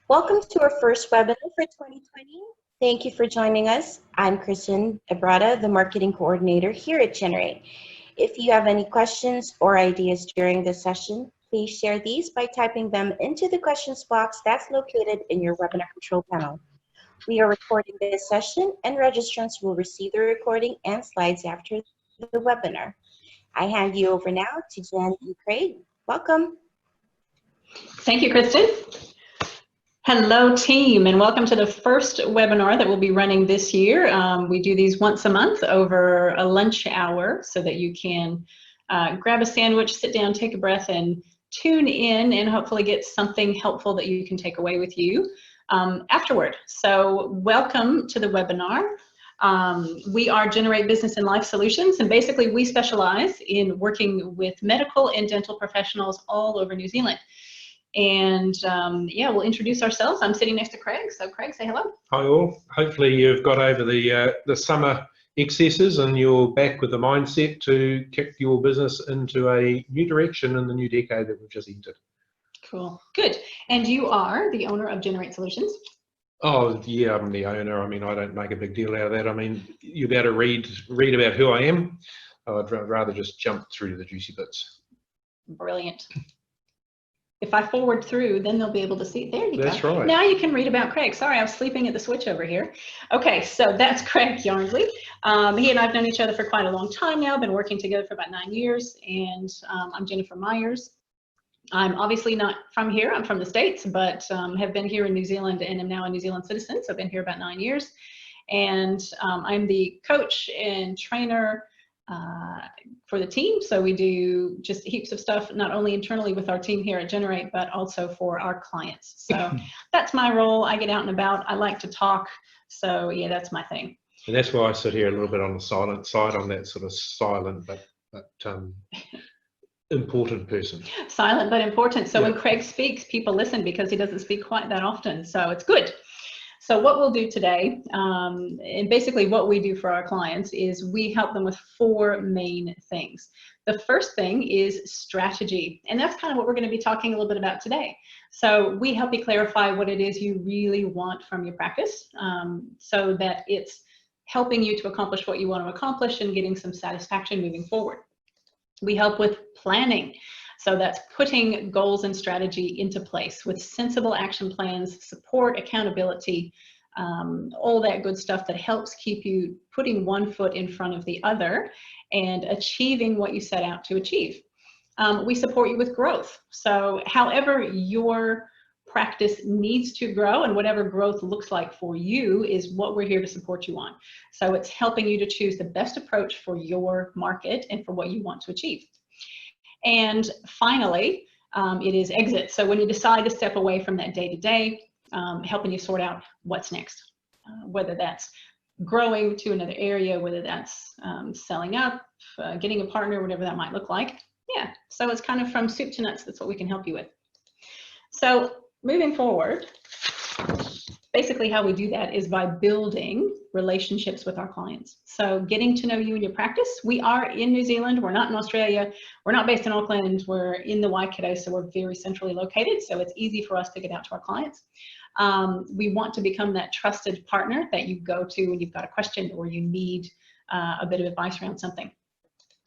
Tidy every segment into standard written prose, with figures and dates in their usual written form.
Welcome to our first webinar for 2020. Thank you for joining us. I'm Kristen Ebrada, the Marketing Coordinator here at Generate. If you have any questions or ideas during this session, please share these by typing them into the questions box that's located in your webinar control panel. We are recording this session and registrants will receive the recording and slides after the webinar. I hand you over now to Jen and Craig. Welcome. Thank you, Kristen. Hello, team, and welcome to the first webinar that we'll be running this year. We do these once a month over a lunch hour so that you can grab a sandwich, sit down, take a breath, and tune in and hopefully get something helpful that you can take away with you afterward. So welcome to the webinar. We are Generate Business and Life Solutions, and basically we specialize in working with medical and dental professionals all over New Zealand. And yeah, we'll introduce ourselves. I'm sitting next to Craig, so Craig, say hello. Hi all. Hopefully you've got over the summer excesses and you're back with the mindset to kick your business into a new direction in the new decade that we've just entered. Cool, good. And you are the owner of Generate Solutions? Oh yeah, I'm the owner. I mean, I don't make a big deal out of that. I mean, you'll be able to read about who I am. I'd rather just jump through to the juicy bits. Brilliant. If I forward through, then they'll be able to see. There you go. That's right. Now you can read about Craig. Sorry, I was sleeping at the switch over here. Okay, so that's Craig Yarnsley. He and I have known each other for quite a long time now, been working together for about 9 years, and I'm Jennifer Myers. I'm obviously not from here, I'm from the States, but have been here in New Zealand and am now a New Zealand citizen, so I've been here about 9 years. And I'm the coach and trainer for the team, so we do just heaps of stuff, not only internally with our team here at Generate, but also for our clients. So that's my role. I get out and about. I like to talk. So yeah, that's my thing. And that's why I sit here a little bit on the silent side. I'm that sort of silent but important person. Silent but important. So yeah. When Craig speaks, people listen because he doesn't speak quite that often. So it's good. So what we'll do today, and basically what we do for our clients, is we help them with 4 main things. The first thing is strategy, and that's kind of what we're going to be talking a little bit about today. So we help you clarify what it is you really want from your practice, so that it's helping you to accomplish what you want to accomplish and getting some satisfaction moving forward. We help with planning. So that's putting goals and strategy into place with sensible action plans, support, accountability, all that good stuff that helps keep you putting one foot in front of the other and achieving what you set out to achieve. We support you with growth. So however your practice needs to grow and whatever growth looks like for you is what we're here to support you on. So it's helping you to choose the best approach for your market and for what you want to achieve. And finally, it is exit. So when you decide to step away from that day-to-day, helping you sort out what's next, whether that's growing to another area, whether that's selling up, getting a partner, whatever that might look like. Yeah, so it's kind of from soup to nuts. That's what we can help you with. So moving forward, basically how we do that is by building relationships with our clients. So getting to know you and your practice. We are in New Zealand, we're not in Australia, we're not based in Auckland, we're in the Waikato, so we're very centrally located, so it's easy for us to get out to our clients. We want to become that trusted partner that you go to when you've got a question or you need a bit of advice around something.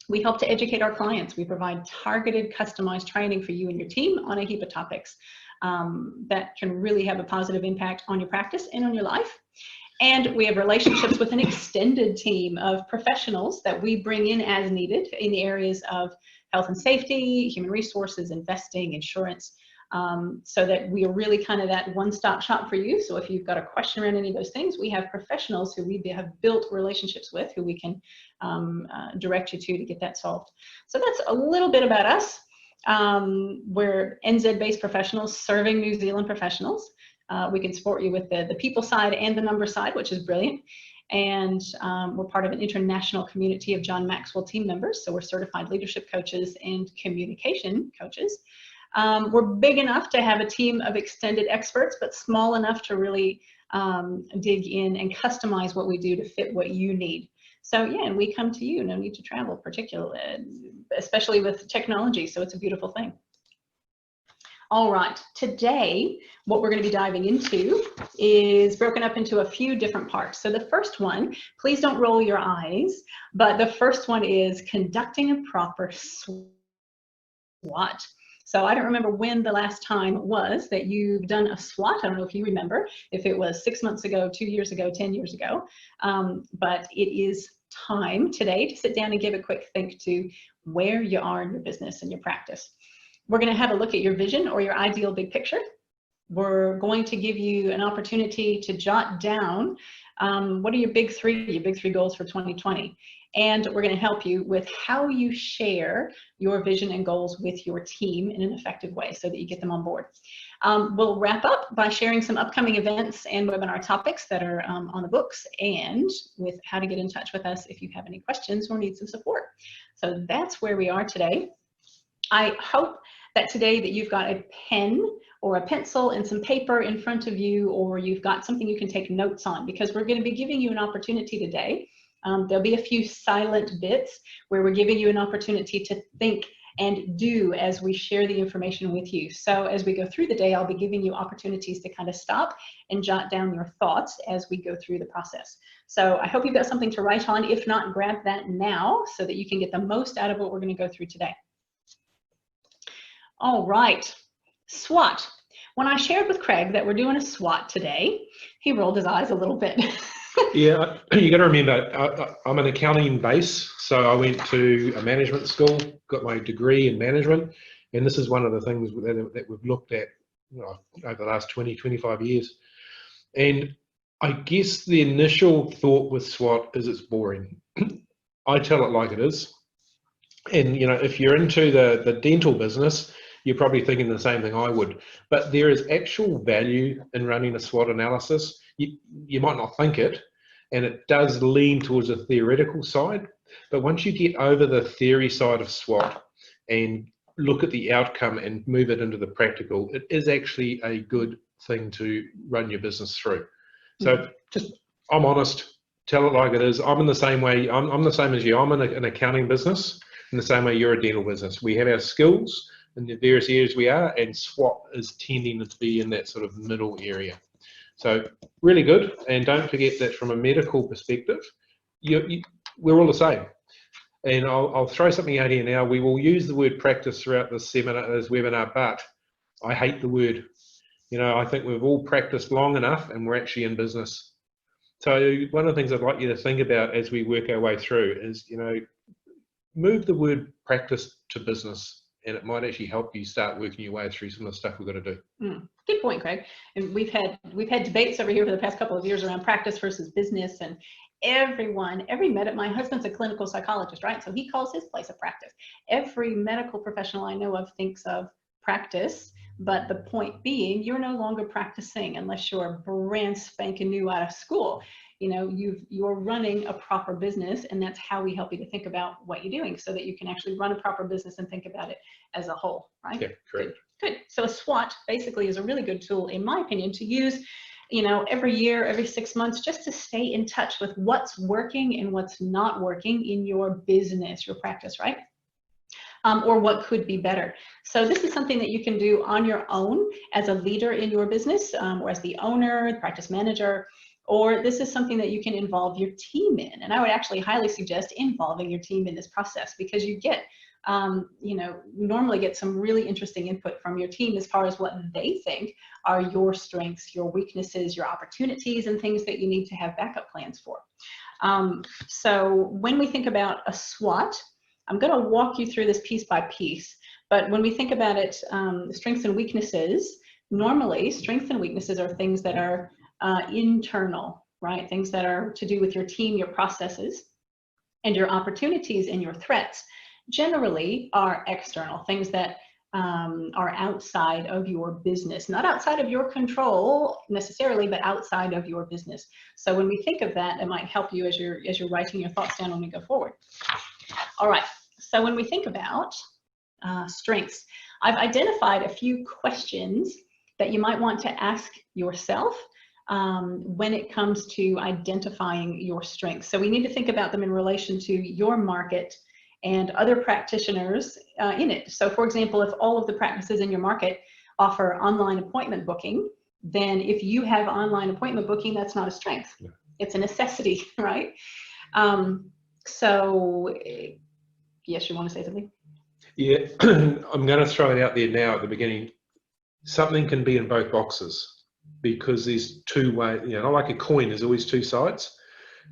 We help to educate our clients. We provide targeted, customized training for you and your team on a heap of topics that can really have a positive impact on your practice and on your life. And we have relationships with an extended team of professionals that we bring in as needed in the areas of health and safety, human resources, investing, insurance, so that we are really kind of that one-stop shop for you. So if you've got a question around any of those things, we have professionals who we have built relationships with who we can direct you to get that solved. So that's a little bit about us. We're NZ-based professionals serving New Zealand professionals. We can support you with the people side and the number side, which is brilliant. And we're part of an international community of John Maxwell team members. So we're certified leadership coaches and communication coaches. We're big enough to have a team of extended experts, but small enough to really dig in and customize what we do to fit what you need. So yeah, and we come to you, no need to travel, particularly, especially with technology. So it's a beautiful thing. All right, today what we're going to be diving into is broken up into a few different parts. So the first one, please don't roll your eyes, but the first one is conducting a proper SWOT. So I don't remember when the last time was that you've done a SWOT. I don't know if you remember, if it was 6 months ago, 2 years ago, 10 years ago, but it is time today to sit down and give a quick think to where you are in your business and your practice. We're going to have a look at your vision or your ideal big picture. We're going to give you an opportunity to jot down what are your big three goals for 2020. And we're going to help you with how you share your vision and goals with your team in an effective way so that you get them on board. We'll wrap up by sharing some upcoming events and webinar topics that are on the books, and with how to get in touch with us if you have any questions or need some support. So that's where we are today. I hope that today that you've got a pen or a pencil and some paper in front of you, or you've got something you can take notes on, because we're going to be giving you an opportunity today. There'll be a few silent bits where we're giving you an opportunity to think and do as we share the information with you. So as we go through the day, I'll be giving you opportunities to kind of stop and jot down your thoughts as we go through the process. So I hope you've got something to write on. If not, grab that now so that you can get the most out of what we're going to go through today. All right, SWOT. When I shared with Craig that we're doing a SWOT today, he rolled his eyes a little bit. Yeah, you got to remember, I'm an accounting base, so I went to a management school, got my degree in management, and this is one of the things that we've looked at over the last 20, 25 years. And I guess the initial thought with SWOT is it's boring. I tell it like it is. And if you're into the dental business, you're probably thinking the same thing I would. But there is actual value in running a SWOT analysis. You might not think it, and it does lean towards a theoretical side. But once you get over the theory side of SWOT and look at the outcome and move it into the practical, it is actually a good thing to run your business through. So I'm honest, tell it like it is. I'm in the same way. I'm the same as you. I'm in an accounting business in the same way you're a dental business. We have our skills in the various areas we are, and SWOT is tending to be in that sort of middle area. So really good, and don't forget that from a medical perspective, we're all the same. And I'll throw something out here now. We will use the word practice throughout this webinar, but I hate the word. I think we've all practiced long enough, and we're actually in business. So one of the things I'd like you to think about as we work our way through is, move the word practice to business, and it might actually help you start working your way through some of the stuff we've got to do. Good point, Craig. And we've had debates over here for the past couple of years around practice versus business, and my husband's a clinical psychologist, right? So he calls his place a practice. Every medical professional I know of thinks of practice, but the point being, you're no longer practicing unless you're brand spanking new out of school. You're running a proper business, and that's how we help you to think about what you're doing so that you can actually run a proper business and think about it as a whole, right? Yeah, correct. Good. So a SWOT basically is a really good tool, in my opinion, to use, every year, every 6 months, just to stay in touch with what's working and what's not working in your business, your practice, right? Or what could be better. So this is something that you can do on your own as a leader in your business, or as the owner, the practice manager, or this is something that you can involve your team in. And I would actually highly suggest involving your team in this process, because you get, normally get some really interesting input from your team as far as what they think are your strengths, your weaknesses, your opportunities, and things that you need to have backup plans for. So when we think about a SWOT, I'm going to walk you through this piece by piece, but when we think about it, strengths and weaknesses, normally strengths and weaknesses are things that are internal, right? Things that are to do with your team, your processes, and your opportunities and your threats generally are external, things that are outside of your business, not outside of your control necessarily, but outside of your business. So when we think of that, it might help you as you're writing your thoughts down when we go forward. All right, so when we think about strengths, I've identified a few questions that you might want to ask yourself when it comes to identifying your strengths. So we need to think about them in relation to your market and other practitioners in it. So for example, if all of the practices in your market offer online appointment booking, then if you have online appointment booking, that's not a strength. Yeah. It's a necessity, right? So, yes, you want to say something? Yeah, I'm going to throw it out there now at the beginning. Something can be in both boxes because there's two ways, you know, like a coin, there's always two sides.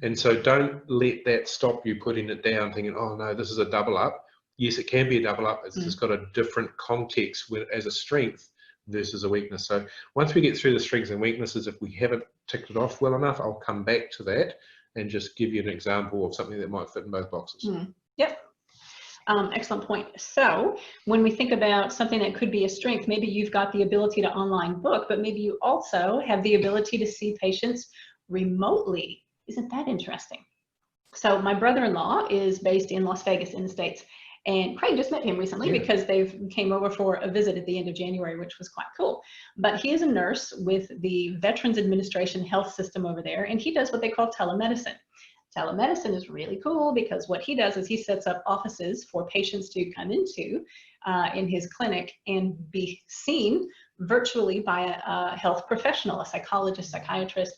And so don't let that stop you putting it down thinking, oh no, this is a double up. Yes, it can be a double up. It's just got a different context as a strength versus a weakness. So once we get through the strengths and weaknesses, if we haven't ticked it off well enough, I'll come back to that and just give you an example of something that might fit in both boxes. Yep. Excellent point. So when we think about something that could be a strength, maybe you've got the ability to online book, but maybe you also have the ability to see patients remotely. Isn't that interesting? So my brother-in-law is based in Las Vegas in the States, and Craig just met him recently because they came over for a visit at the end of January, which was quite cool. But he is a nurse with the Veterans Administration health system over there, and he does what they call telemedicine. Telemedicine is really cool because what he does is he sets up offices for patients to come into in his clinic and be seen virtually by a health professional, a psychologist, psychiatrist,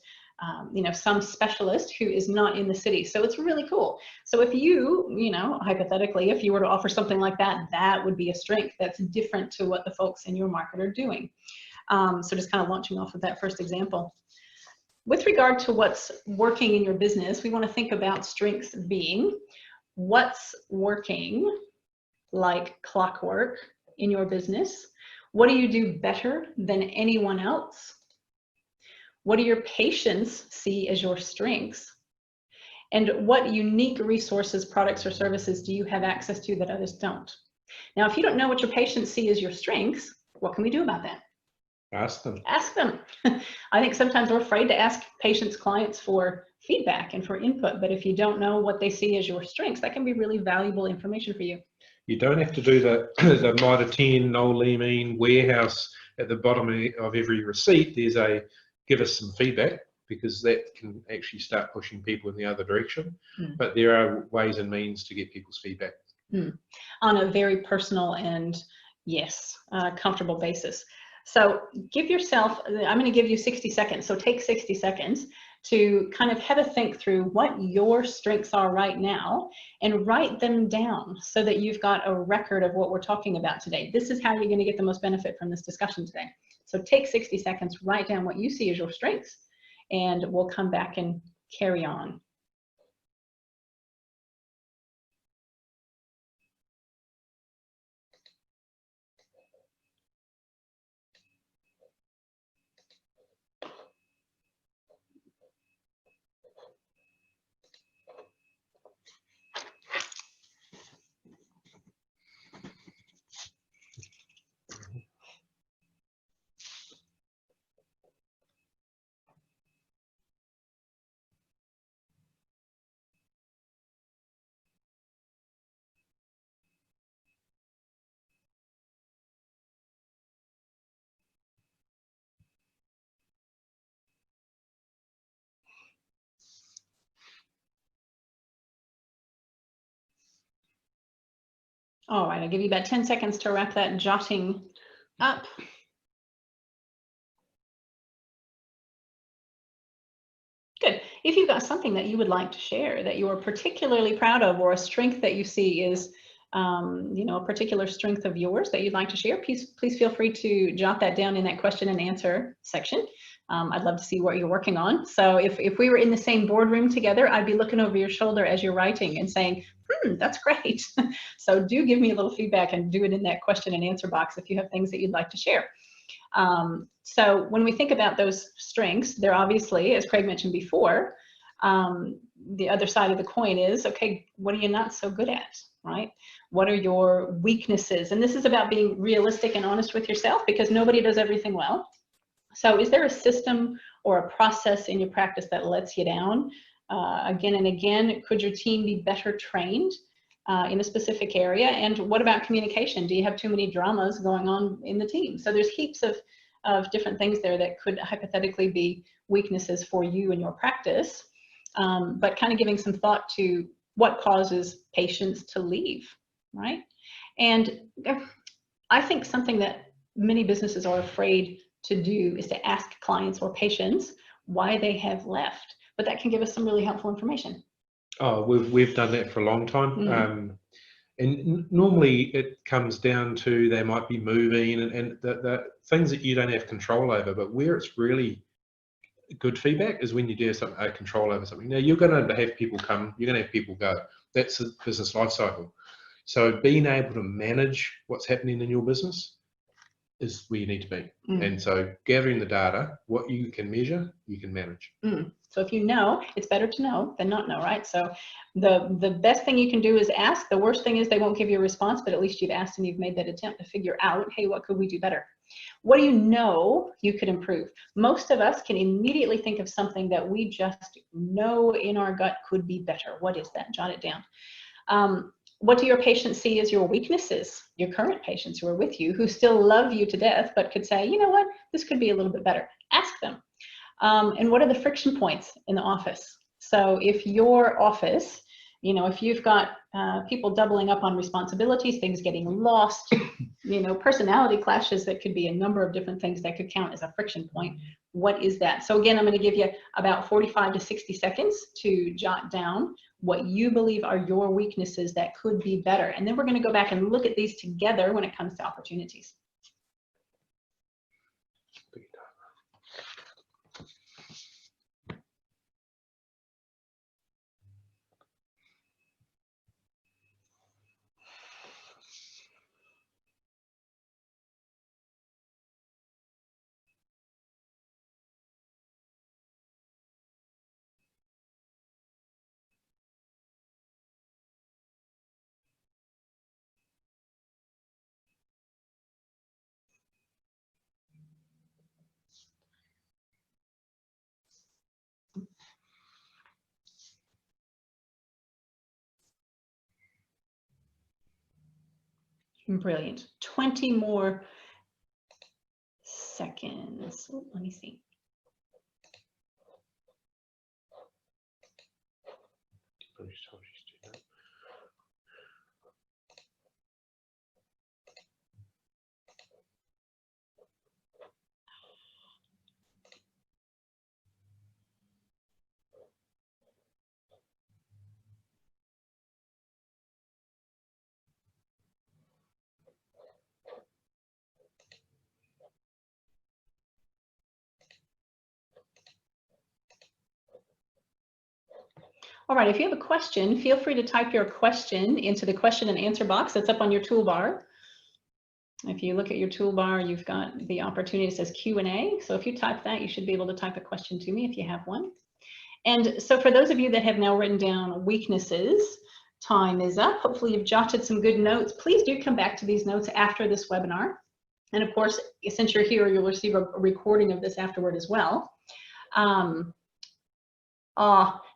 you know, some specialist who is not in the city. So it's really cool. So if you know, hypothetically, if you were to offer something like that, that would be a strength that's different to what the folks in your market are doing. So just kind of launching off of that first example. With regard to what's working in your business, we want to think about strengths being what's working like clockwork in your business. What do you do better than anyone else? What do your patients see as your strengths? And what unique resources, products, or services do you have access to that others don't? Now, if you don't know what your patients see as your strengths, what can we do about that? Ask them. Ask them. I think sometimes we're afraid to ask patients, clients for feedback and for input, but if you don't know what they see as your strengths, that can be really valuable information for you. You don't have to do the mitre 10, no lean warehouse at the bottom of every receipt. There's a give us some feedback, because that can actually start pushing people in the other direction. But there are ways and means to get people's feedback. On a very personal and, yes, comfortable basis. So give yourself, I'm going to give you 60 seconds. So take 60 seconds to kind of have a think through what your strengths are right now and write them down so that you've got a record of what we're talking about today. This is how you're going to get the most benefit from this discussion today. So take 60 seconds, write down what you see as your strengths, and we'll come back and carry on. All right, I'll give you about 10 seconds to wrap that jotting up. Good. If you've got something that you would like to share that you are particularly proud of, or a strength that you see is, you know, a particular strength of yours that you'd like to share, please feel free to jot that down in that question and answer section. I'd love to see what you're working on. So if we were in the same boardroom together, I'd be looking over your shoulder as you're writing and saying, that's great. So do give me a little feedback and do it in that question and answer box if you have things that you'd like to share. So when we think about those strengths, they're obviously, as Craig mentioned before, the other side of the coin is, okay, what are you not so good at, right? What are your weaknesses? And this is about being realistic and honest with yourself, because nobody does everything well. So is there a system or a process in your practice that lets you down again and again? Could your team be better trained in a specific area? And what about communication? Do you have too many dramas going on in the team? So there's heaps of different things there that could hypothetically be weaknesses for you in your practice, but kind of giving some thought to what causes patients to leave, right? And I think something that many businesses are afraid to do is to ask clients or patients why they have left. But that can give us some really helpful information. Oh, we've done that for a long time. And normally it comes down to they might be moving and the things that you don't have control over, but where it's really good feedback is when you do have control over something. Now, you're going to have people come, you're going to have people go. That's a business life cycle. So being able to manage what's happening in your business is where you need to be. And so gathering the data, what you can measure, you can manage. So if you know, it's better to know than not know, right? So the best thing you can do is ask. The worst thing is they won't give you a response, but at least you've asked and you've made that attempt to figure out, hey, what could we do better? What do you know you could improve? Most of us can immediately think of something that we just know in our gut could be better. What is that? Jot it down. What do your patients see as your weaknesses? Your current patients who are with you, who still love you to death, but could say, you know what, this could be a little bit better. Ask them. And what are the friction points in the office? So if your office, you know, if you've got people doubling up on responsibilities, things getting lost, you know, personality clashes, that could be a number of different things that could count as a friction point. What is that? So again, I'm going to give you about 45 to 60 seconds to jot down what you believe are your weaknesses that could be better. And then we're going to go back and look at these together when it comes to opportunities. Brilliant. 20 more seconds. Oh, let me see. All right, if you have a question, feel free to type your question into the question and answer box that's up on your toolbar. If you look at your toolbar, you've got the opportunity that says Q&A. So if you type that, you should be able to type a question to me if you have one. And so for those of you that have now written down weaknesses, time is up. Hopefully you've jotted some good notes. Please do come back to these notes after this webinar. And of course, since you're here, you'll receive a recording of this afterward as well.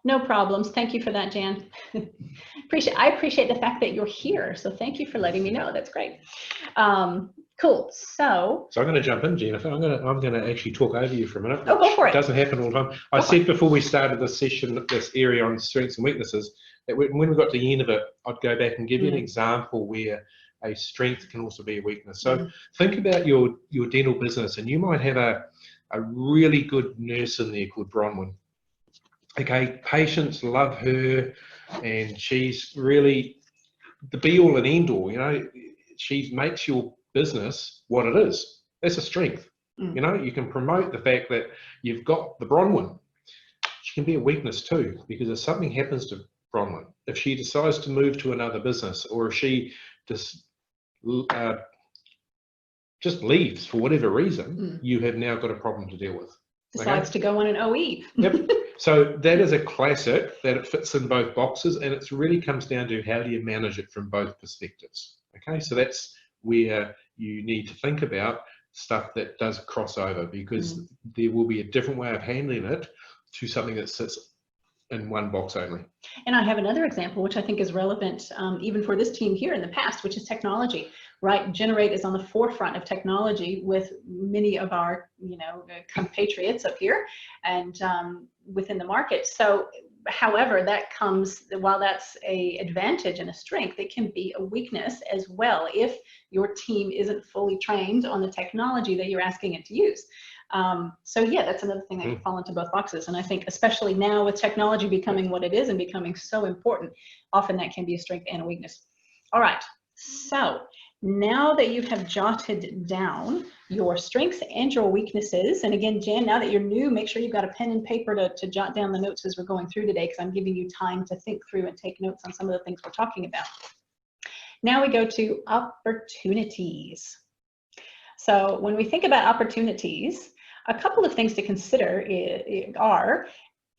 No problems. Thank you for that, Jan. I appreciate the fact that you're here. So thank you for letting me know. That's great. Cool. So I'm going to jump in, Jennifer. I'm going to actually talk over you for a minute. Oh, go for it. It doesn't happen all the time. I said before we started this session, this area on strengths and weaknesses, that when we got to the end of it, I'd go back and give you an example where a strength can also be a weakness. So think about your dental business, and you might have a really good nurse in there called Bronwyn. Okay, patients love her, and she's really the be-all and end-all. You know, she makes your business what it is. That's a strength. You know, you can promote the fact that you've got the Bronwyn. She can be a weakness too, because if something happens to Bronwyn, if she decides to move to another business, or if she just leaves for whatever reason, you have now got a problem to deal with. Decides to go on an OE. Yep. So that is a classic that it fits in both boxes, and it really comes down to how do you manage it from both perspectives. Okay, so that's where you need to think about stuff that does cross over, because there will be a different way of handling it to something that sits in one box only. And I have another example, which I think is relevant even for this team here in the past, which is technology, right? Generate is on the forefront of technology with many of our, compatriots up here and within the market. So However, that comes, while that's an advantage and a strength, it can be a weakness as well if your team isn't fully trained on the technology that you're asking it to use. So yeah, that's another thing that can fall into both boxes. And I think especially now with technology becoming what it is and becoming so important, often that can be a strength and a weakness. All right, so now that you have jotted down your strengths and your weaknesses, and again, Jen, now that you're new, make sure you've got a pen and paper to jot down the notes as we're going through today, because I'm giving you time to think through and take notes on some of the things we're talking about. Now we go to opportunities. So when we think about opportunities, a couple of things to consider are,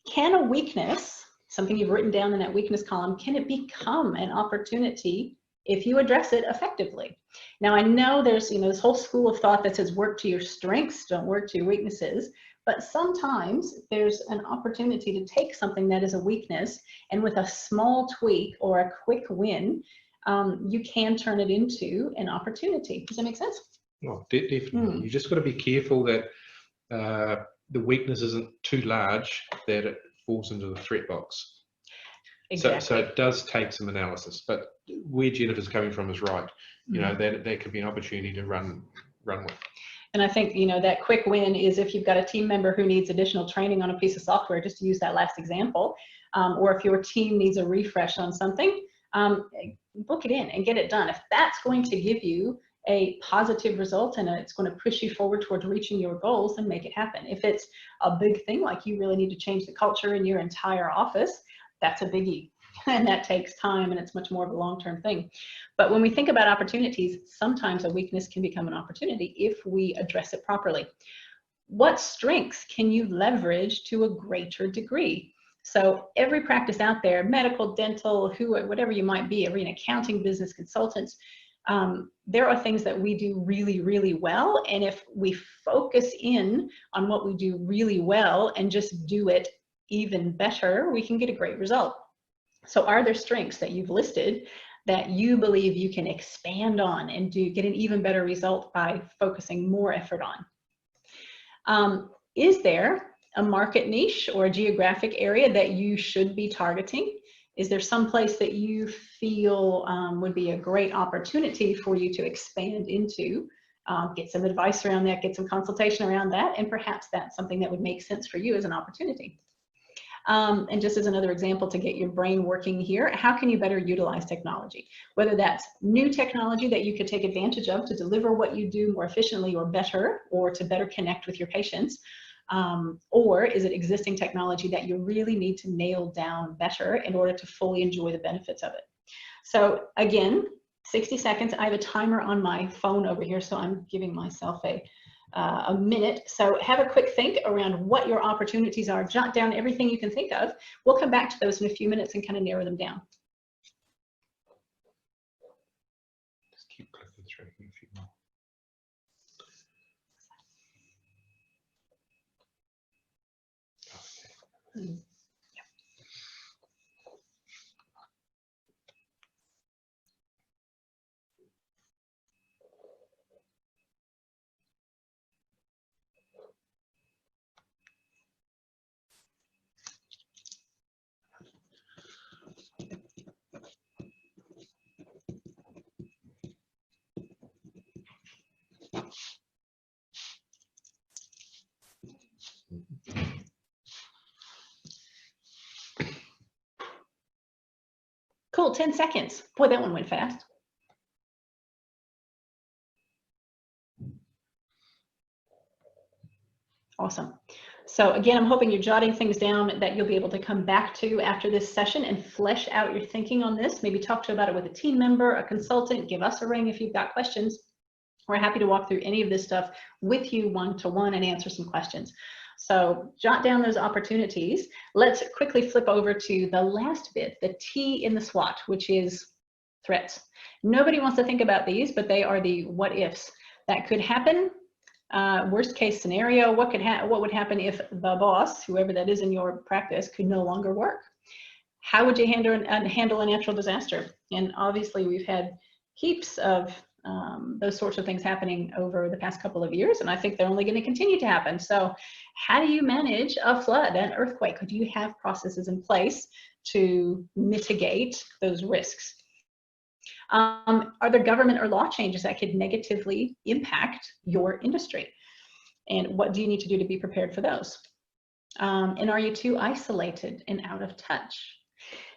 can a weakness, something you've written down in that weakness column, can it become an opportunity if you address it effectively? Now, I know there's, you know, this whole school of thought that says work to your strengths, don't work to your weaknesses, but sometimes there's an opportunity to take something that is a weakness, and with a small tweak or a quick win, you can turn it into an opportunity. Does that make sense? Oh, definitely. You just got to be careful that the weakness isn't too large that it falls into the threat box. Exactly. So it does take some analysis, but where Jennifer's coming from is right. You know, that could be an opportunity to run with. And I think, you know, that quick win is if you've got a team member who needs additional training on a piece of software, just to use that last example, or if your team needs a refresh on something, book it in and get it done. If that's going to give you a positive result and it's going to push you forward towards reaching your goals, then make it happen. If it's a big thing, like you really need to change the culture in your entire office, that's a biggie, and that takes time, and it's much more of a long-term thing. But when we think about opportunities, sometimes a weakness can become an opportunity if we address it properly. What strengths can you leverage to a greater degree? So every practice out there, medical, dental, whatever you might be, every accounting, business, consultants, there are things that we do really, really well. And if we focus in on what we do really well and just do it even better, we can get a great result. So are there strengths that you've listed that you believe you can expand on and get an even better result by focusing more effort on? Is there a market niche or a geographic area that you should be targeting? Is there some place that you feel would be a great opportunity for you to expand into? Get some advice around that, get some consultation around that, and perhaps that's something that would make sense for you as an opportunity. And just as another example to get your brain working here, how can you better utilize technology? Whether that's new technology that you could take advantage of to deliver what you do more efficiently or better, or to better connect with your patients, or is it existing technology that you really need to nail down better in order to fully enjoy the benefits of it? So again, 60 seconds. I have a timer on my phone over here, so I'm giving myself a minute. So have a quick think around what your opportunities are. Jot down everything you can think of. We'll come back to those in a few minutes and kind of narrow them down. Just keep clicking through a few more. Okay. Cool, 10 seconds. Boy, that one went fast. Awesome. So again, I'm hoping you're jotting things down that you'll be able to come back to after this session and flesh out your thinking on this. Maybe talk about it with a team member, a consultant, give us a ring if you've got questions. We're happy to walk through any of this stuff with you one-to-one and answer some questions. So jot down those opportunities. Let's quickly flip over to the last bit, the T in the SWOT, which is threats. Nobody wants to think about these, but they are the what ifs that could happen. Worst case scenario, what would happen if the boss, whoever that is in your practice, could no longer work? How would you handle a natural disaster? And obviously we've had heaps of those sorts of things happening over the past couple of years, and I think they're only going to continue to happen. So How do you manage a flood, an earthquake? Do you have processes in place to mitigate those risks? Are there government or law changes that could negatively impact your industry? And what do you need to do to be prepared for those? And are you too isolated and out of touch?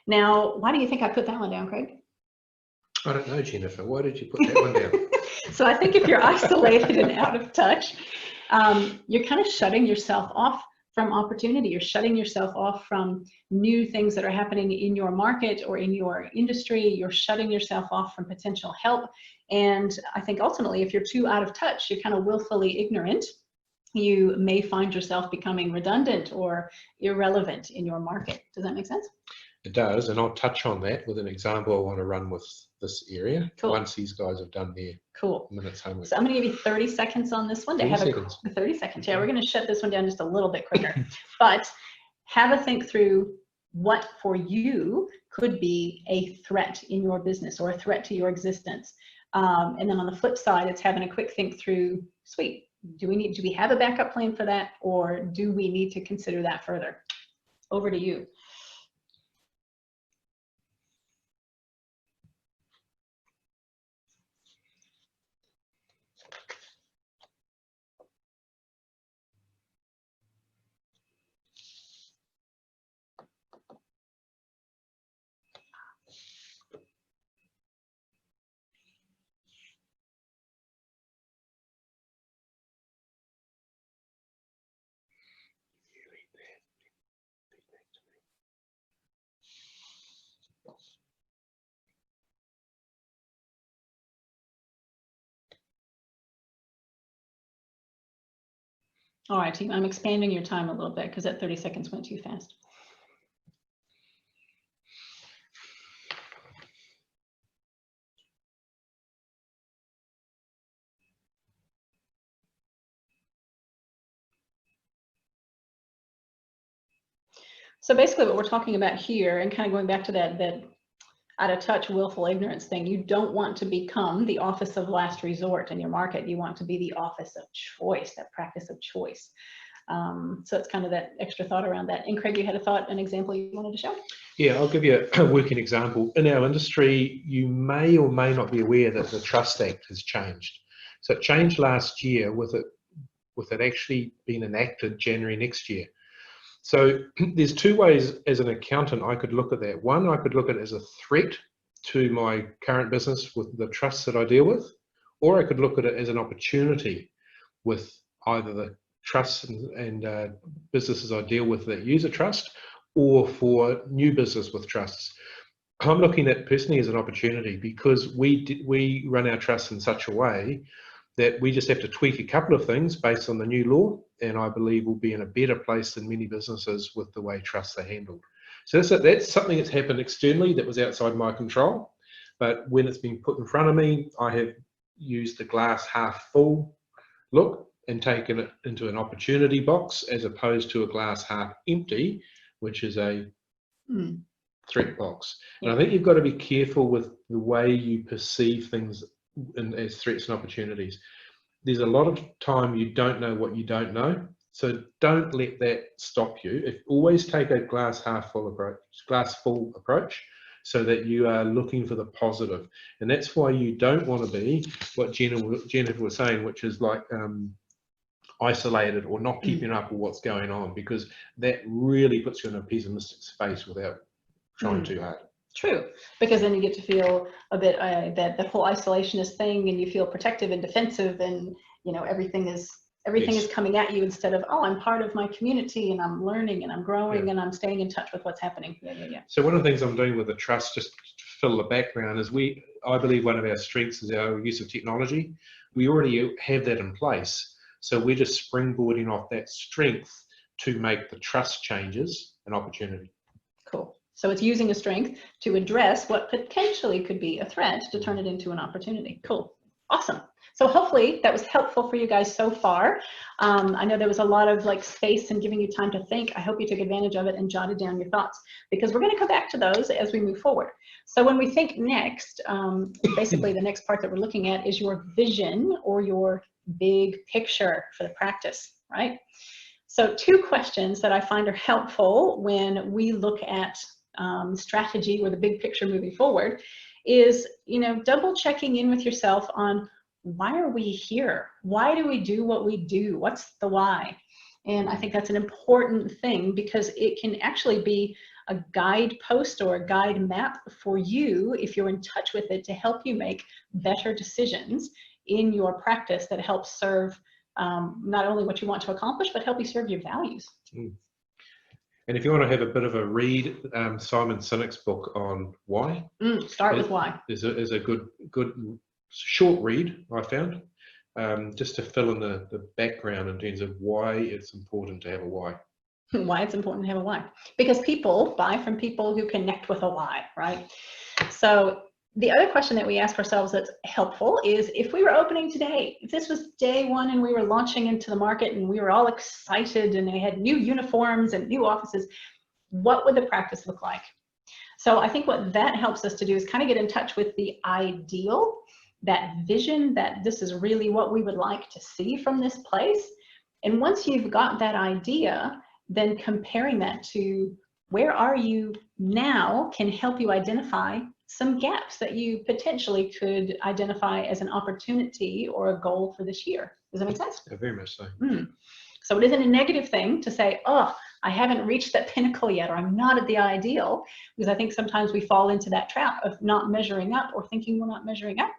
Now, why do you think I put that one down, Craig? I don't know, Jennifer. Why did you put that one down? So I think if you're isolated and out of touch, you're kind of shutting yourself off from opportunity. You're shutting yourself off from new things that are happening in your market or in your industry. You're shutting yourself off from potential help. And I think ultimately, if you're too out of touch, you're kind of willfully ignorant. You may find yourself becoming redundant or irrelevant in your market. Does that make sense? It does, and I'll touch on that with an example I want to run with this area. Cool. Once these guys have done their minutes homework. So I'm going to give you 30 seconds on this one to have 30 seconds. Yeah, we're going to shut this one down just a little bit quicker. But have a think through what for you could be a threat in your business or a threat to your existence. And then on the flip side, it's having a quick think through, sweet, do we have a backup plan for that, or do we need to consider that further? Over to you. All right, team, I'm expanding your time a little bit because that 30 seconds went too fast. So basically what we're talking about here, and kind of going back to that out of touch, willful ignorance thing, you don't want to become the office of last resort in your market. You want to be the office of choice, that practice of choice. So it's kind of that extra thought around that. And Craig, you had a thought, an example you wanted to show? Yeah, I'll give you a working example. In our industry, you may or may not be aware that the Trust Act has changed. So it changed last year with it actually being enacted January next year. So there's two ways as an accountant I could look at that. One, I could look at it as a threat to my current business with the trusts that I deal with, or I could look at it as an opportunity with either the trusts and businesses I deal with that use a trust, or for new business with trusts. I'm looking at personally as an opportunity because we run our trusts in such a way that we just have to tweak a couple of things based on the new law, and I believe we'll be in a better place than many businesses with the way trusts are handled. So that's something that's happened externally that was outside my control, but when it's been put in front of me, I have used the glass half full look and taken it into an opportunity box as opposed to a glass half empty, which is a threat box. And I think you've got to be careful with the way you perceive things as threats and opportunities. There's a lot of time you don't know what you don't know, so don't let that stop you. Always take a glass full approach, so that you are looking for the positive. And that's why you don't want to be what Jennifer was saying, which is like isolated or not keeping up with what's going on, because that really puts you in a pessimistic space without trying too hard. True, because then you get to feel a bit that whole isolationist thing, and you feel protective and defensive, and you know everything is coming at you, instead of, oh, I'm part of my community and I'm learning and I'm growing and I'm staying in touch with what's happening. So one of the things I'm doing with the trust, just to fill the background, is I believe one of our strengths is our use of technology. We already have that in place, so we're just springboarding off that strength to make the trust changes an opportunity. Cool. So it's using a strength to address what potentially could be a threat to turn it into an opportunity. Cool. Awesome. So hopefully that was helpful for you guys so far. I know there was a lot of space and giving you time to think. I hope you took advantage of it and jotted down your thoughts, because we're going to come back to those as we move forward. So when we think next, basically the next part that we're looking at is your vision or your big picture for the practice, right? So 2 questions that I find are helpful when we look at strategy or the big picture moving forward is, double checking in with yourself on, why are we here? Why do we do what we do? What's the why? And I think that's an important thing, because it can actually be a guidepost or a guide map for you, if you're in touch with it, to help you make better decisions in your practice that help serve not only what you want to accomplish, but help you serve your values. And if you want to have a bit of a read, Simon Sinek's book on why. Start with why. Is a good short read, I found, just to fill in the background in terms of why it's important to have a why. Why it's important to have a why. Because people buy from people who connect with a why, right? So the other question that we ask ourselves that's helpful is, if we were opening today, if this was day 1 and we were launching into the market and we were all excited and we had new uniforms and new offices, what would the practice look like? So I think what that helps us to do is kind of get in touch with the ideal, that vision, that this is really what we would like to see from this place. And once you've got that idea, then comparing that to where are you now can help you identify some gaps that you potentially could identify as an opportunity or a goal for this year. Does that make sense? Yeah, very much so. So it isn't a negative thing to say, oh, I haven't reached that pinnacle yet, or I'm not at the ideal, because I think sometimes we fall into that trap of not measuring up or thinking we're not measuring up.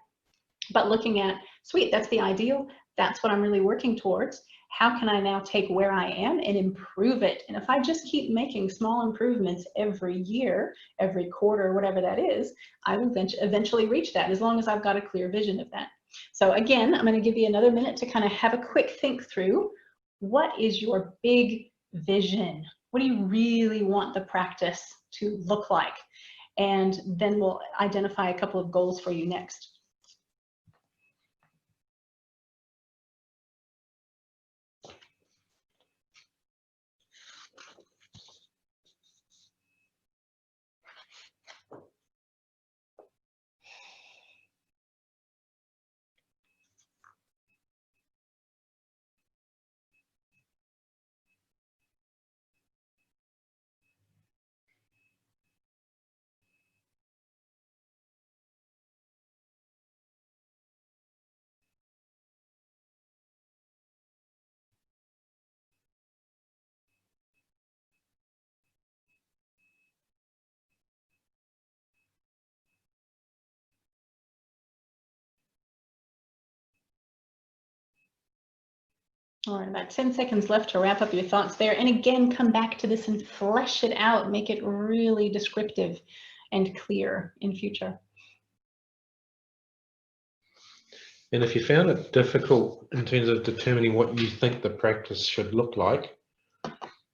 But looking at, sweet, that's the ideal, that's what I'm really working towards. How can I now take where I am and improve it? And if I just keep making small improvements every year, every quarter, whatever that is, I will eventually reach that, as long as I've got a clear vision of that. So again, I'm going to give you another minute to kind of have a quick think through, what is your big vision? What do you really want the practice to look like? And then we'll identify a couple of goals for you next. All right, about 10 seconds left to wrap up your thoughts there. And again, come back to this and flesh it out, make it really descriptive and clear in future. And if you found it difficult in terms of determining what you think the practice should look like,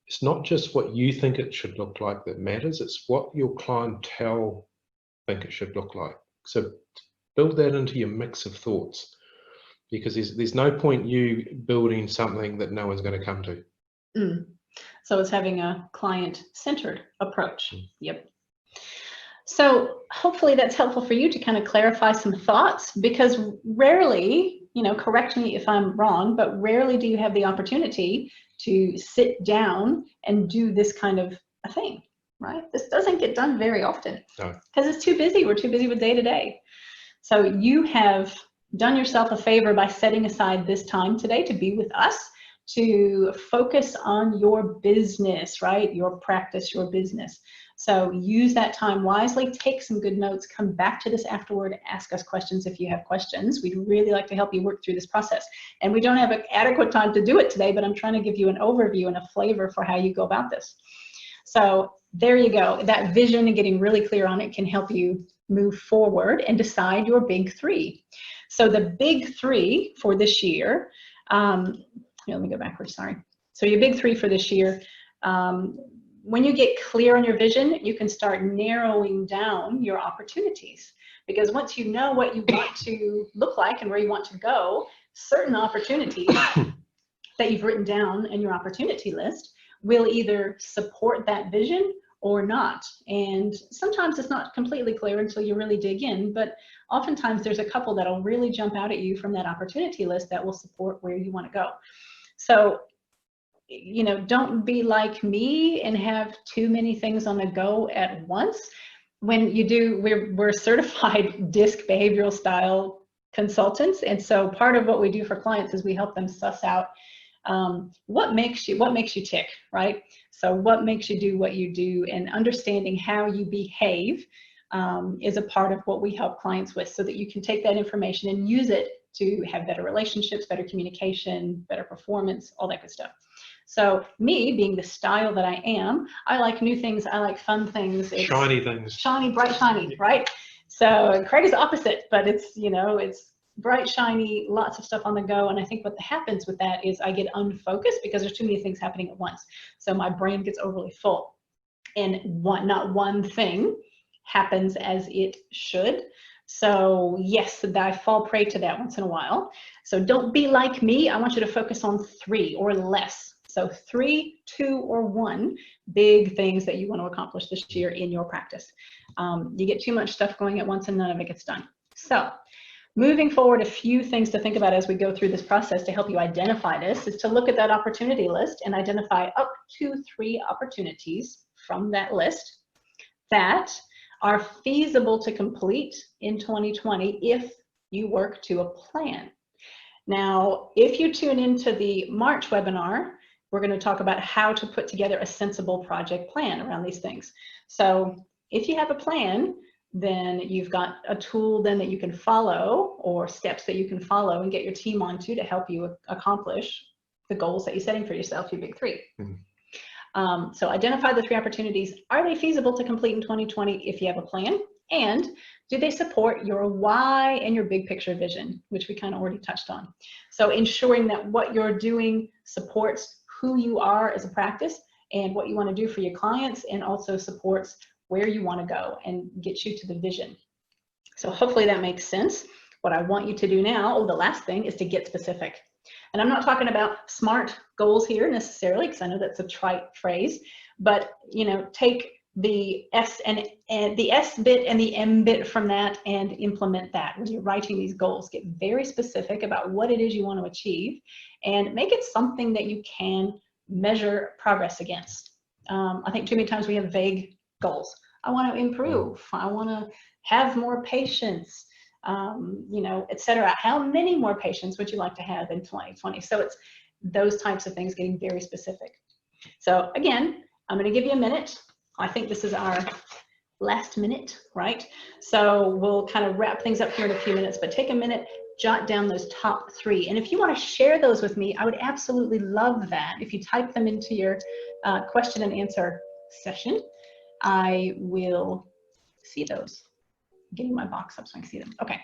it's not just what you think it should look like that matters, it's what your clientele think it should look like. So build that into your mix of thoughts, because there's no point you building something that no one's going to come to. So it's having a client-centered approach. Yep. So hopefully that's helpful for you to kind of clarify some thoughts, because rarely, correct me if I'm wrong, but rarely do you have the opportunity to sit down and do this kind of a thing, right? This doesn't get done very often because it's too busy. We're too busy with day-to-day. So you have done yourself a favor by setting aside this time today to be with us, to focus on your business, right? Your practice, your business. So use that time wisely, take some good notes, come back to this afterward, ask us questions if you have questions. We'd really like to help you work through this process. And we don't have adequate time to do it today, but I'm trying to give you an overview and a flavor for how you go about this. So there you go. That vision and getting really clear on it can help you move forward and decide your big 3. So the big 3 for this year, let me go backwards, sorry. So your big 3 for this year, when you get clear on your vision, you can start narrowing down your opportunities. Because once you know what you want to look like and where you want to go, certain opportunities that you've written down in your opportunity list will either support that vision or not. And sometimes it's not completely clear until you really dig in, but oftentimes there's a couple that'll really jump out at you from that opportunity list that will support where you want to go. So you know, don't be like me and have too many things on the go at once. When you do, we're certified DISC behavioral style consultants, and so part of what we do for clients is we help them suss out what makes you tick, right? So what makes you do what you do, and understanding how you behave is a part of what we help clients with, so that you can take that information and use it to have better relationships, better communication, better performance, all that good stuff. So me, being the style that I am, I like new things, I like fun things. Shiny things. Shiny, bright, shiny, right? So Craig is opposite, but it's, you know, it's bright, shiny, lots of stuff on the go. And I think what happens with that is I get unfocused because there's too many things happening at once. So my brain gets overly full, and not one thing happens as it should. So yes, I fall prey to that once in a while. So don't be like me. I want you to focus on 3 or less. So 3, 2, or 1 big things that you want to accomplish this year in your practice. You get too much stuff going at once and none of it gets done. So moving forward, a few things to think about as we go through this process to help you identify this is to look at that opportunity list and identify up to 3 opportunities from that list that are feasible to complete in 2020 if you work to a plan. Now, if you tune into the March webinar, we're going to talk about how to put together a sensible project plan around these things. So if you have a plan, then you've got a tool then that you can follow, or steps that you can follow and get your team onto to help you accomplish the goals that you're setting for yourself, your big 3. So identify the 3 opportunities. Are they feasible to complete in 2020 if you have a plan? And do they support your why and your big picture vision, which we kind of already touched on. So ensuring that what you're doing supports who you are as a practice and what you want to do for your clients, and also supports where you want to go and get you to the vision. So hopefully that makes sense. What I want you to do now, the last thing, is to get specific. And I'm not talking about SMART goals here necessarily, because I know that's a trite phrase, but you know, take the S and the S bit and the M bit from that and implement that. When you're writing these goals, get very specific about what it is you want to achieve, and make it something that you can measure progress against. I think too many times we have vague goals. I want to improve. I want to have more patients. You know, etc. How many more patients would you like to have in 2020? So it's those types of things, getting very specific. So again, I'm going to give you a minute. I think this is our last minute, right? So we'll kind of wrap things up here in a few minutes, but take a minute, jot down those top 3. And if you want to share those with me, I would absolutely love that. If you type them into your question and answer session, I will see those. Getting my box up so I can see them. Okay.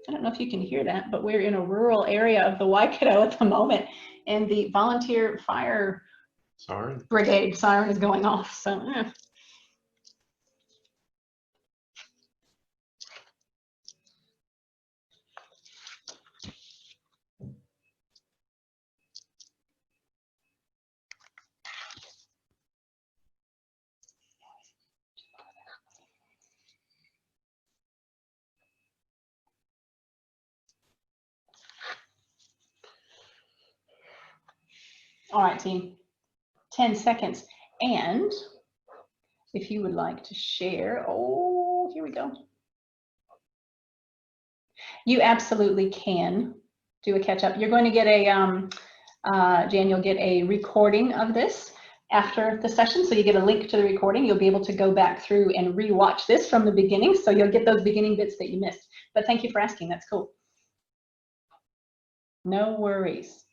I don't know if you can hear that, but we're in a rural area of the Waikato at the moment, and the volunteer fire brigade siren is going off. So. All right, team, 10 seconds. And if you would like to share, oh, here we go. You absolutely can do a catch up. You're going to get a, Jan, you'll get a recording of this after the session. So you get a link to the recording. You'll be able to go back through and rewatch this from the beginning. So you'll get those beginning bits that you missed. But thank you for asking. That's cool. No worries.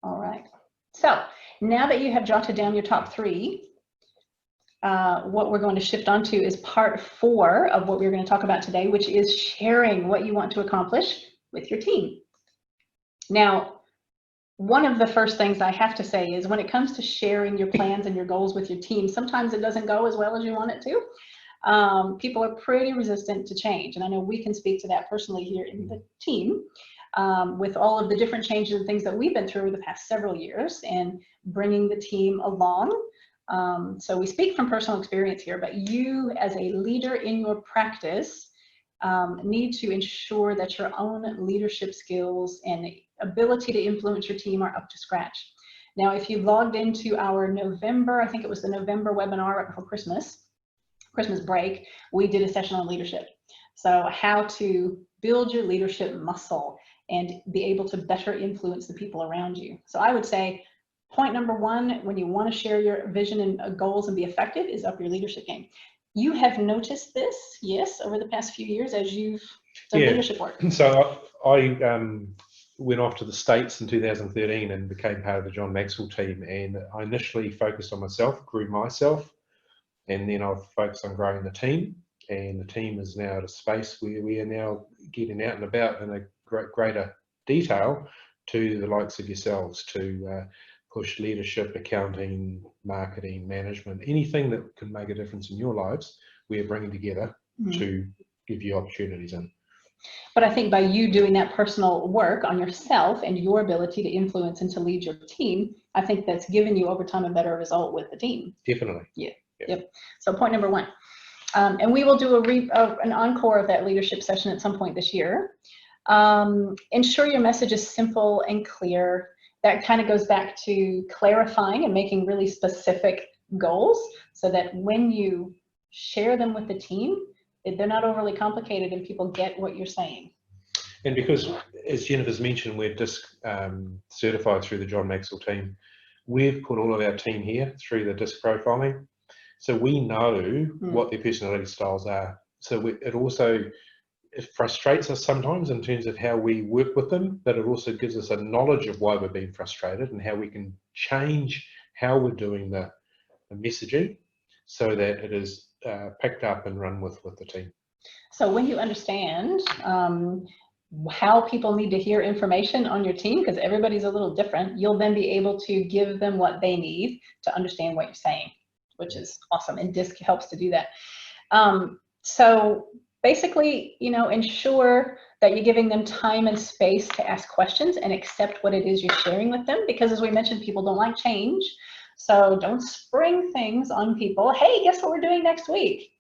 All right. So now that you have jotted down your top 3, what we're going to shift onto is part 4 of what we're going to talk about today, which is sharing what you want to accomplish with your team. Now, one of the first things I have to say is when it comes to sharing your plans and your goals with your team, sometimes it doesn't go as well as you want it to. People are pretty resistant to change, and I know we can speak to that personally here in the team. With all of the different changes and things that we've been through the past several years and bringing the team along. So we speak from personal experience here, but you as a leader in your practice, need to ensure that your own leadership skills and ability to influence your team are up to scratch. Now, if you logged into our November, I think it was the November webinar right before Christmas break, we did a session on leadership. So how to build your leadership muscle and be able to better influence the people around you. So I would say point number one, when you want to share your vision and goals and be effective, is up your leadership game. You have noticed this, yes, over the past few years as you've done leadership work. So I went off to the States in 2013 and became part of the John Maxwell team. And I initially focused on myself, grew myself, and then I've focused on growing the team. And the team is now at a space where we are now getting out and about in a greater detail to the likes of yourselves to push leadership, accounting, marketing, management, anything that can make a difference in your lives, we are bringing together to give you opportunities in. But I think by you doing that personal work on yourself and your ability to influence and to lead your team, I think that's given you over time a better result with the team. Definitely. Yeah. Yep. So point number one. And we will do an encore of that leadership session at some point this year. Ensure your message is simple and clear. That kind of goes back to clarifying and making really specific goals so that when you share them with the team, they're not overly complicated and people get what you're saying. And because, as Jennifer's mentioned, we're DISC certified through the John Maxwell team, we've put all of our team here through the DISC profiling. So we know what their personality styles are. So it frustrates us sometimes in terms of how we work with them, but it also gives us a knowledge of why we're being frustrated and how we can change how we're doing the messaging so that it is picked up and run with the team. So when you understand how people need to hear information on your team, because everybody's a little different, you'll then be able to give them what they need to understand what you're saying, which is awesome. And DISC helps to do that. So basically, ensure that you're giving them time and space to ask questions and accept what it is you're sharing with them. Because as we mentioned, people don't like change. So don't spring things on people. Hey, guess what we're doing next week?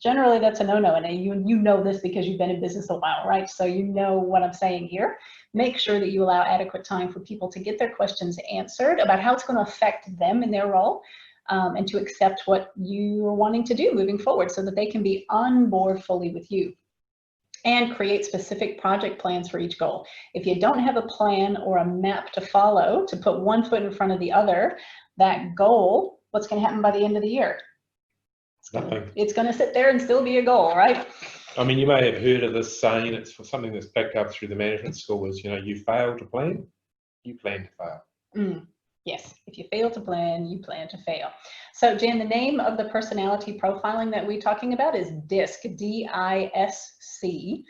Generally, that's a no-no. And you know this because you've been in business a while, right? So you know what I'm saying here. Make sure that you allow adequate time for people to get their questions answered about how it's going to affect them in their role. And to accept what you are wanting to do moving forward so that they can be on board fully with you. And create specific project plans for each goal. If you don't have a plan or a map to follow, to put one foot in front of the other, that goal, what's going to happen by the end of the year? It's going to sit there and still be a goal, right? I mean, you may have heard of this saying, it's something that's picked up through the management school, is, you fail to plan, you plan to fail. Yes, if you fail to plan, you plan to fail. So Jan, the name of the personality profiling that we're talking about is DISC, D-I-S-C,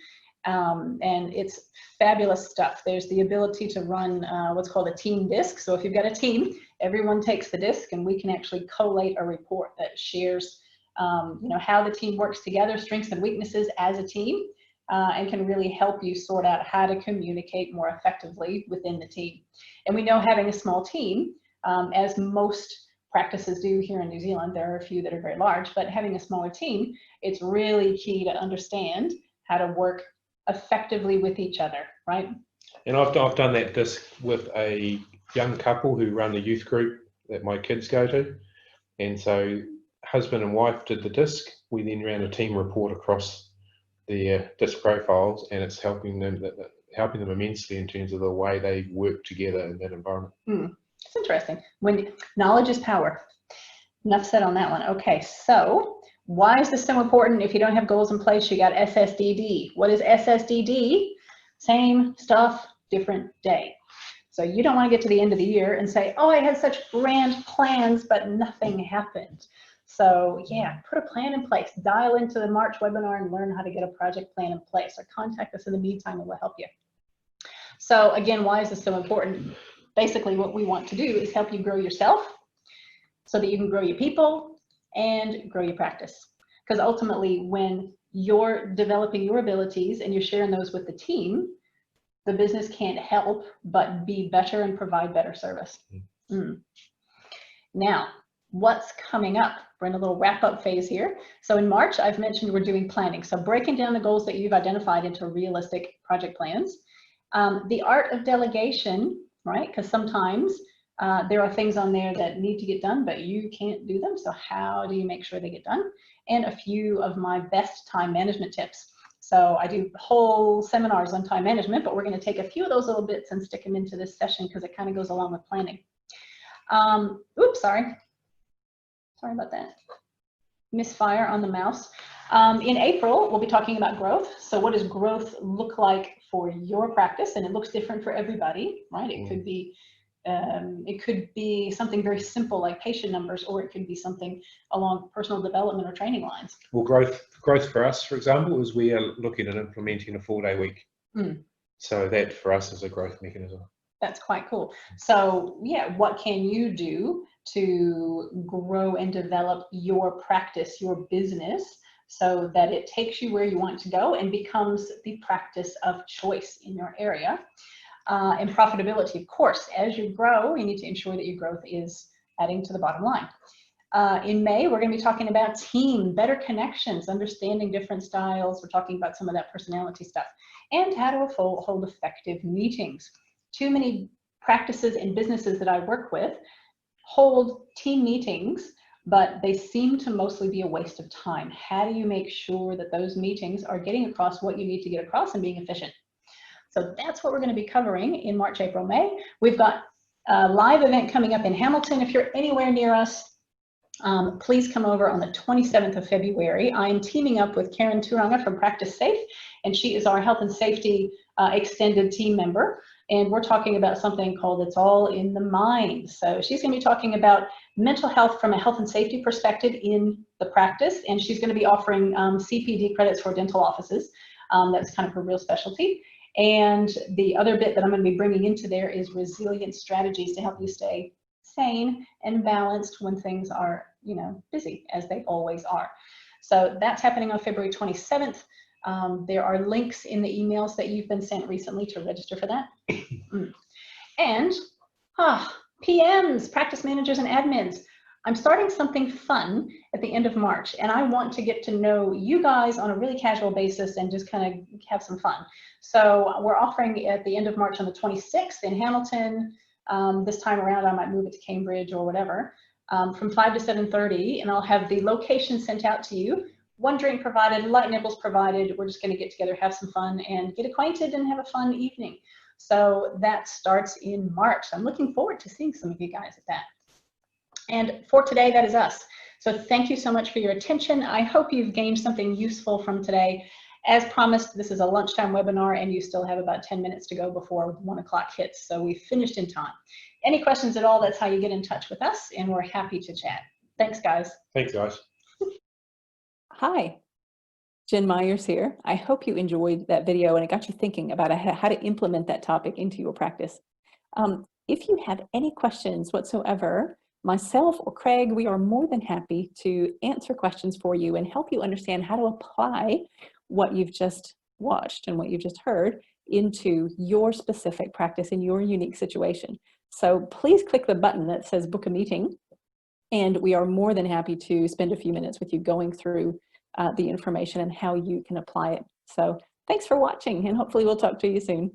and it's fabulous stuff. There's the ability to run what's called a team DISC. So if you've got a team, everyone takes the DISC and we can actually collate a report that shares how the team works together, strengths and weaknesses as a team, and can really help you sort out how to communicate more effectively within the team. And we know having a small team, as most practices do here in New Zealand, there are a few that are very large, but having a smaller team, it's really key to understand how to work effectively with each other, right? And I've done that DISC with a young couple who run the youth group that my kids go to. And so husband and wife did the DISC. We then ran a team report across their DISC profiles, and it's helping them immensely in terms of the way they work together in that environment. It's interesting. When knowledge is power. Enough said on that one. Okay, so why is this so important? If you don't have goals in place, you got SSDD. What is SSDD? Same stuff, different day. So you don't want to get to the end of the year and say, oh, I had such grand plans, but nothing happened. So yeah, put a plan in place. Dial into the March webinar and learn how to get a project plan in place, or contact us in the meantime and we'll help you. So again, why is this so important? Basically what we want to do is help you grow yourself so that you can grow your people and grow your practice. Because ultimately when you're developing your abilities and you're sharing those with the team, the business can't help but be better and provide better service. Now, what's coming up. We're in a little wrap-up phase here. So in March, I've mentioned we're doing planning. So breaking down the goals that you've identified into realistic project plans. The art of delegation, right? Because sometimes there are things on there that need to get done, but you can't do them. So how do you make sure they get done? And a few of my best time management tips. So I do whole seminars on time management, but we're going to take a few of those little bits and stick them into this session because it kind of goes along with planning. Oops, sorry about that. Misfire on the mouse. In April, we'll be talking about growth. So what does growth look like for your practice? And it looks different for everybody, right? It could be something very simple like patient numbers, or it could be something along personal development or training lines. Well, growth for us, for example, is we are looking at implementing a 4-day week. So that for us is a growth mechanism. That's quite cool. So yeah, what can you do to grow and develop your practice, your business, so that it takes you where you want to go and becomes the practice of choice in your area? And profitability, of course, as you grow, you need to ensure that your growth is adding to the bottom line. In May, we're going to be talking about team, better connections, understanding different styles. We're talking about some of that personality stuff, and how to hold effective meetings. Too many practices and businesses that I work with hold team meetings, but they seem to mostly be a waste of time. How do you make sure that those meetings are getting across what you need to get across and being efficient? So that's what we're going to be covering in March, April, May. We've got a live event coming up in Hamilton. If you're anywhere near us, please come over on the 27th of February. I'm teaming up with Karen Turanga from Practice Safe, and she is our health and safety extended team member. And we're talking about something called It's All in the Mind. So she's going to be talking about mental health from a health and safety perspective in the practice. And she's going to be offering CPD credits for dental offices. That's kind of her real specialty. And the other bit that I'm going to be bringing into there is resilient strategies to help you stay sane and balanced when things are, you know, busy, as they always are. So that's happening on February 27th. There are links in the emails that you've been sent recently to register for that. And PMs, practice managers and admins. I'm starting something fun at the end of March, and I want to get to know you guys on a really casual basis and just kind of have some fun. So we're offering at the end of March on the 26th in Hamilton. This time around, I might move it to Cambridge or whatever, from 5 to 7:30, and I'll have the location sent out to you. One drink provided, light nibbles provided. We're just going to get together, have some fun, and get acquainted and have a fun evening. So that starts in March. I'm looking forward to seeing some of you guys at that. And for today, that is us. So thank you so much for your attention. I hope you've gained something useful from today. As promised, this is a lunchtime webinar, and you still have about 10 minutes to go before 1 o'clock hits. So we finished in time. Any questions at all, that's how you get in touch with us, and we're happy to chat. Thanks, guys. Thanks, guys. Hi, Jen Myers here. I hope you enjoyed that video and it got you thinking about how to implement that topic into your practice. If you have any questions whatsoever, myself or Craig, we are more than happy to answer questions for you and help you understand how to apply what you've just watched and what you've just heard into your specific practice in your unique situation. So please click the button that says book a meeting, and we are more than happy to spend a few minutes with you going through the information and how you can apply it. So thanks for watching, and hopefully we'll talk to you soon.